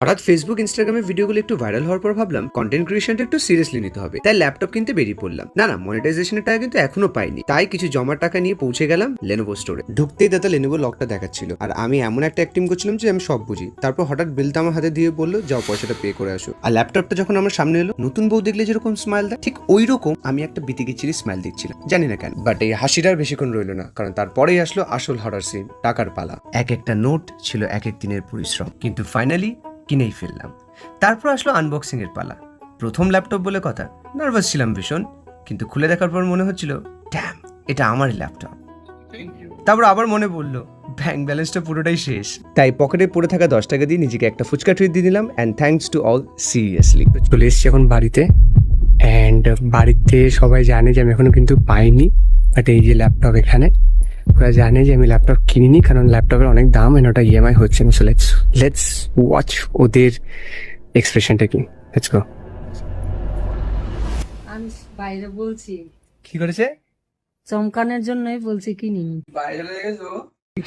হঠাৎ ফেসবুক ইনস্টাগ্রামে ভিডিওগুলো একটু ভাইরাল হওয়ার পর ভাবলাম কন্টেন্ট ক্রিয়েশনটা একটু সিরিয়াসলি নিতে হবে, তাই ল্যাপটপ কিনতে বেরিয়ে পড়লাম। না, মনিটাইজেশনের টাকা কিন্তু এখনো পাইনি, তাই কিছু জমার টাকা নিয়ে পৌঁছে গেলাম লেনোভো স্টোরে। ঢুকতেই দাদা লেনোভো লকটা দেখাচ্ছিল, আর আমি এমন একটা অ্যাক্টিং করছিলাম যে আমি সব বুঝি। তারপর হঠাৎ বিলটা আমার হাতে দিয়ে বললো, যাও পয়সাটা পে করে আসো। আর ল্যাপটপটা যখন আমার সামনে এলো, নতুন বউ দেখলে যেরকম স্মাইল দেয়, ঠিক ওই রকম আমি একটা বিতিকিচিরি স্মাইল দিচ্ছিলাম, জানি না কেন। বাট এই হাসিটা আর বেশিক্ষণ রইলো না, কারণ তারপরেই আসলো আসল হরার সিন, টাকার পালা। এক একটা নোট ছিল এক এক দিনের পরিশ্রম, কিন্তু ফাইনালি কিনেই ফেললাম। তারপর আসলো আনবক্সিং এর পালা। প্রথম ল্যাপটপ বলে কথা, নার্ভাস ছিলাম ভীষণ, কিন্তু খুলে দেখার পর মনে হচ্ছিল ড্যাম, এটা আমারই ল্যাপটপ। তারপর আবার মনে পড়লো ব্যাংক ব্যালেন্সটা পুরোটাই শেষ, তাই পকেটে পড়ে থাকা 10 টাকা দিয়ে নিজেকে একটা ফুচকা ট্রিট দিয়ে দিলাম। And thanks to all, seriously. চলে এসেছি এখন বাড়িতে, অ্যান্ড বাড়িতে সবাই জানে যে আমি এখনো কিন্তু পাইনি, বাট এই যে ল্যাপটপ এখানে ওরা জানে যে আমি ল্যাপটপ কিনিনি, কারণ ল্যাপটপের অনেক দাম এন্ড ওটা ইএমআই হচ্ছে না। সো লেটস ওয়াচ ওদের এক্সপ্রেশনটা কি। Let's go. আমি বাইরে বলছি, কি করেছে? চমকানোর জন্যই বলছি কিনি।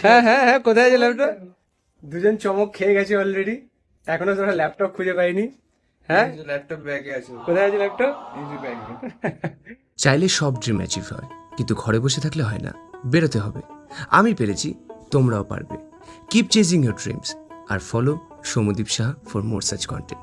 হ্যাঁ হ্যাঁ হ্যাঁ, কোথায় আছে ল্যাপটপ? দুজন চমক খেয়ে গেছে অলরেডি, এখনো তোরা ল্যাপটপ খুঁজে পাইনি। হ্যাঁ, ল্যাপটপ ব্যাগে আছে, কোথায় আছে ল্যাপটপ? এই যে ব্যাগে। চাইলে সব ড্রিম অ্যাচিভ হয়, কিন্তু ঘরে বসে থাকলে হয় না, বেরোতে হবে। আমি পেরেছি, তোমরাও পারবে। কিপ চেজিং ইউর ড্রিমস আর follow Soumyadeep Saha for more such content.